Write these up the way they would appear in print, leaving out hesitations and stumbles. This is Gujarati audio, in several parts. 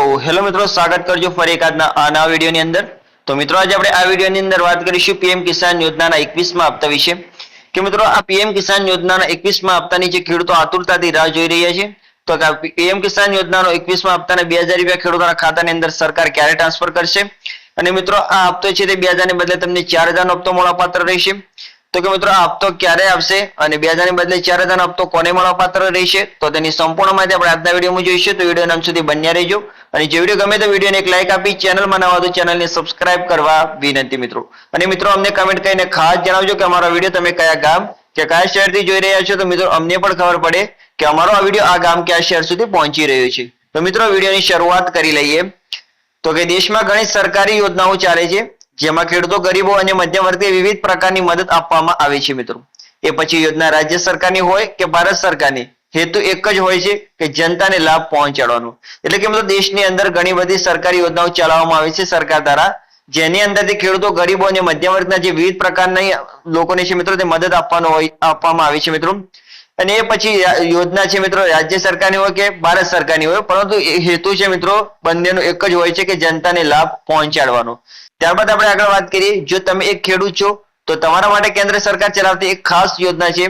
હેલો મિત્રો, સ્વાગત કરજો ફરી એક નવા વિડીયોની અંદર। તો મિત્રો આજે આપણે આ વિડીયોની અંદર વાત કરીશું પીએમ કિસાન યોજનાના 21મા હપ્તા વિશે। કે મિત્રો આ પીએમ કિસાન યોજનાના 21મા હપ્તાની જે ખેડૂતો આતુરતાથી રાહ જોઈ રહ્યા છે, તો પીએમ કિસાન યોજનાનો 21મા હપ્તાને 2000 રૂપિયા ખેડૂતોના ખાતાની અંદર સરકાર ક્યારે ટ્રાન્સફર કરશે અને મિત્રો આ હપ્તો છે તે 2000 ને બદલે તમને 4000 નો હપ્તો મળવાપાત્ર રહેશે। તો કે મિત્રો આ હપ્તો ક્યારે આવશે અને 2000 ને બદલે 4000 નો હપ્તો કોને મળવાપાત્ર રહેશે, તો તેની સંપૂર્ણ માહિતી આપણે આજના વિડીયોમાં જોઈશું। તો વિડીયો અંત સુધી બન્યા રહેજો અને જે વિડીયો ગમે તો વિડીયોને એક લાઈક આપી, ચેનલમાં નવા તો ચેનલને સબસ્ક્રાઇબ કરવા વિનંતી મિત્રો। અને મિત્રો અમને કમેન્ટ કરીને ખાસ જણાવજો કે અમારો વિડીયો તમે કયા ગામ કે કયા શહેરથી જોઈ રહ્યા છો, તો મિત્રો અમને પણ ખબર પડે કે અમારો આ વિડીયો આ ગામ કે આ શહેર સુધી પહોંચી રહ્યો છે। તો મિત્રો વિડીયોની શરૂઆત કરી લઈએ। તો કે દેશમાં ઘણી સરકારી યોજનાઓ ચાલે છે જેમાં ખેડૂતો, ગરીબો અને મધ્યમ વર્ગને વિવિધ પ્રકારની મદદ આપવામાં આવે છે મિત્રો। એ પછી યોજના રાજ્ય સરકારની હોય કે ભારત સરકારની, હેતુ એક જ હોય છે કે જનતાને લાભ પહોંચાડવાનો। એટલે કે મિત્રો દેશની અંદર ઘણી બધી સરકારી યોજનાઓ ચલાવવામાં આવે છે સરકાર દ્વારા, જેની અંદરથી ખેડૂતો, ગરીબો અને મધ્યમ વર્ગના જે વિવિધ પ્રકારના લોકોને છે મિત્રો તે મદદ આપવામાં આવે છે મિત્રો। અને એ પછી યોજના છે મિત્રો રાજ્ય સરકારની હોય કે ભારત સરકારની હોય, પરંતુ હેતુ છે મિત્રો બંનેનો એક જ હોય છે કે જનતાને લાભ પહોંચાડવાનો। ત્યારબાદ આપણે આગળ વાત કરીએ, જો તમે એક ખેડૂત છો તો તમારા માટે કેન્દ્ર સરકાર ચલાવતી એક ખાસ યોજના છે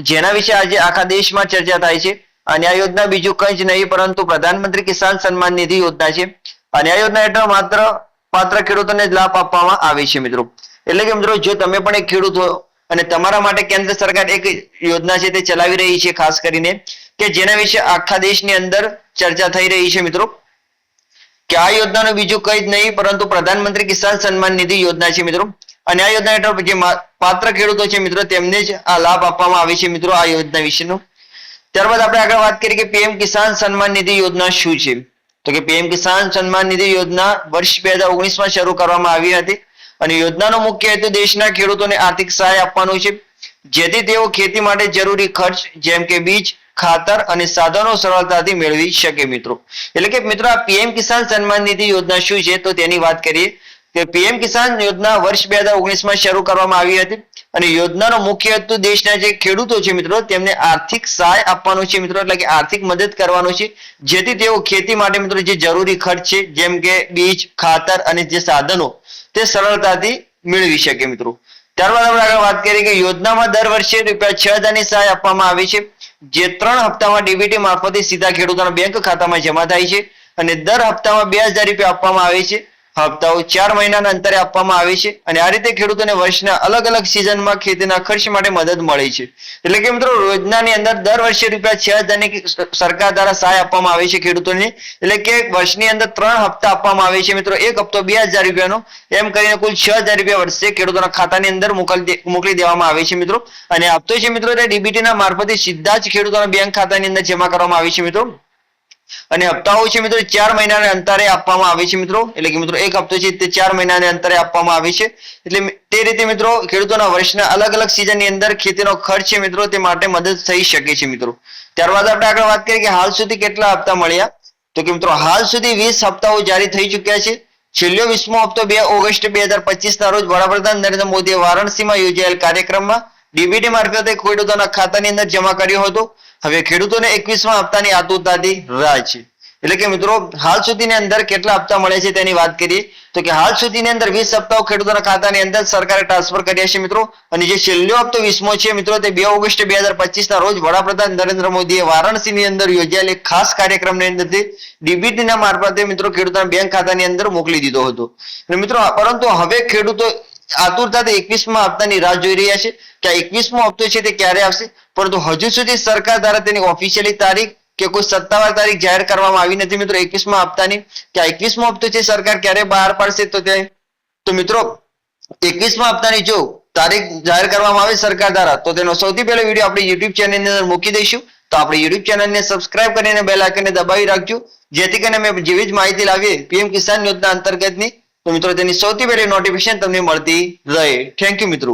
જેના વિશે આજે આખા દેશમાં ચર્ચા થાય છે। અને આ યોજના બીજું કંઈ જ નહીં પરંતુ પ્રધાનમંત્રી કિસાન સન્માન નિધિ યોજના છે। અને આ યોજના હેઠળ માત્ર પાત્ર ખેડૂતોને જ લાભ આપવામાં આવે છે મિત્રો। એટલે કે મિત્રો જો તમે પણ એક ખેડૂત હો અને તમારા માટે કેન્દ્ર સરકાર એક યોજના છે તે ચલાવી રહી છે ખાસ કરીને, કે જેના વિશે આખા દેશની અંદર ચર્ચા થઈ રહી છે મિત્રો, કે આ યોજનાનું બીજું કંઈ જ નહીં પરંતુ પ્રધાનમંત્રી કિસાન સન્માન નિધિ યોજના છે મિત્રો। અને આ યોજના હેઠળ જે પાત્ર ખેડૂતો છે મિત્રો તેમને જ આ લાભ આપવામાં આવે છે મિત્રો આ યોજના વિશેનો। ત્યારબાદ આપણે આગળ વાત કરીએ કે પીએમ કિસાન સન્માન નિધિ યોજના શું છે। તો કે પીએમ કિસાન સન્માન નિધિ યોજના વર્ષ 2019માં શરૂ કરવામાં આવી હતી અને યોજનાનો મુખ્ય હેતુ દેશના ખેડૂતોને આર્થિક સહાય આપવાનો છે જેથી તેઓ ખેતી માટે જરૂરી ખર્ચ જેમ કે બીજ, ખાતર અને સાધનો સરળતાથી મેળવી શકે મિત્રો। એટલે કે મિત્રો આ પીએમ કિસાન સન્માન નિધિ યોજના શું છે તો તેની વાત કરીએ કે પીએમ કિસાન યોજના વર્ષ 2019માં શરૂ કરવામાં આવી હતી અને યોજનાનો મુખ્ય હેતુ દેશના જે ખેડૂતો છે મિત્રો તેમને આર્થિક સહાય આપવાનો છે મિત્રો। એટલે કે આર્થિક મદદ કરવાનો છે જેથી તેઓ ખેતી માટે મિત્રો જે જરૂરી ખર્ચ છે જેમ કે બીજ, ખાતર અને જે સાધનો તે સરળતાથી મેળવી શકે મિત્રો। ત્યારબાદ આપણે આગળ વાત કરીએ કે યોજનામાં દર વર્ષે ₹6000 ની સહાય આપવામાં આવે છે જે 3 હપ્તામાં ડીબીટી મારફતે સીધા ખેડૂતોના બેંક ખાતામાં જમા થાય છે અને દર હપ્તામાં ₹2000 આપવામાં આવે છે। હપ્તાઓ 4 મહિનાના અંતરે આપવામાં આવે છે અને આ રીતે ખેડૂતોને વર્ષના અલગ અલગ સિઝનમાં ખેતીના ખર્ચ માટે મદદ મળે છે। એટલે કે મિત્રો યોજનાની અંદર દર વર્ષે ₹6000 ની સરકાર દ્વારા સહાય આપવામાં આવે છે ખેડૂતોને। એટલે કે વર્ષની અંદર 3 હપ્તા આપવામાં આવે છે મિત્રો, એક હપ્તો ₹2000 નો, એમ કરીને કુલ ₹6000 વર્ષે ખેડૂતોના ખાતાની અંદર મોકલી દેવામાં આવે છે મિત્રો। અને હપ્તો છે મિત્રો તે ડીબીટી ના મારફતે સીધા જ ખેડૂતોના બેંક ખાતાની અંદર જમા કરવામાં આવે છે મિત્રો। અને હપ્તાઓ છે મિત્રો 4 મહિનાના અંતરે આપવામાં આવે છે મિત્રો। એટલે કે મિત્રો એક હપ્તો છે તે 4 મહિનાના અંતરે આપવામાં આવે છે। એટલે તે રીતે મિત્રો ખેડૂતોના વર્ષના અલગ અલગ સિઝનની અંદર ખેતીનો ખર્ચ છે મિત્રો તે માટે મદદ થઈ શકે છે મિત્રો। ત્યારબાદ આપણે આગળ વાત કરીએ કે હાલ સુધી કેટલા હપ્તા મળ્યા। તો કે મિત્રો હાલ સુધી 20 હપ્તાઓ જારી થઈ ચૂક્યા છે। છેલ્લો 20મો હપ્તો 2 ઓગસ્ટ 2025ના રોજ વડાપ્રધાન નરેન્દ્ર મોદીએ વારાણસીમાં યોજાયેલ કાર્યક્રમમાં ડીબીટી મારફતે ખેડૂતોના ખાતાની અંદર જમા કર્યો હતો। હવે ખેડૂતોને 21મા હપ્તાની આતુરતાથી રાહ છે। એટલે કે મિત્રો હાલ સુધીની અંદર કેટલા હપ્તા મળે છે તેની વાત કરીએ તો કે હાલ સુધીની અંદર 20 હપ્તાઓ ખેડૂતોના ખાતાની અંદર સરકારે ટ્રાન્સફર કર્યા છે મિત્રો। અને જે છેલ્લો હપ્તો 20મો છે મિત્રો તે 2 ઓગસ્ટ 2025ના રોજ વડાપ્રધાન નરેન્દ્ર મોદીએ વારાણસીની અંદર યોજાયેલ એક ખાસ કાર્યક્રમની અંદરથી ડીબીટીના મારફતે મિત્રો ખેડૂતોના બેંક ખાતાની અંદર મોકલી દીધો હતો। અને મિત્રો પરંતુ હવે ખેડૂતો આતુરતાથી 21મા હપ્તાની રાહ જોઈ રહ્યા છે કે આ 21મો હપ્તો છે તે ક્યારે આવશે, પરંતુ હજુ સુધી સરકાર દ્વારા તેની ઓફિશિયલી તારીખ કે કોઈ સત્તાવાર તારીખ જાહેર કરવામાં આવી નથી મિત્રો 21મા હપ્તાની, કે આ 21મો હપ્તો છે સરકાર ક્યારે બહાર પાડશે। તો મિત્રો 21મા હપ્તાની જો તારીખ જાહેર કરવામાં આવે સરકાર દ્વારા તો તેનો સૌથી પહેલો વિડીયો આપણી YouTube ચેનલની અંદર મૂકી દઈશું। તો આપણી YouTube ચેનલને સબસ્ક્રાઇબ કરીને બેલ આઇકનને દબાવી રાખજો જેથી કરીને અમે જેવી જ માહિતી લાવીએ પીએમ કિસાન યોજના અંતર્ગતની તો મિત્રો તેની સૌથી પહેલી નોટિફિકેશન તમને મળતી રહે। થેન્ક યુ મિત્રો।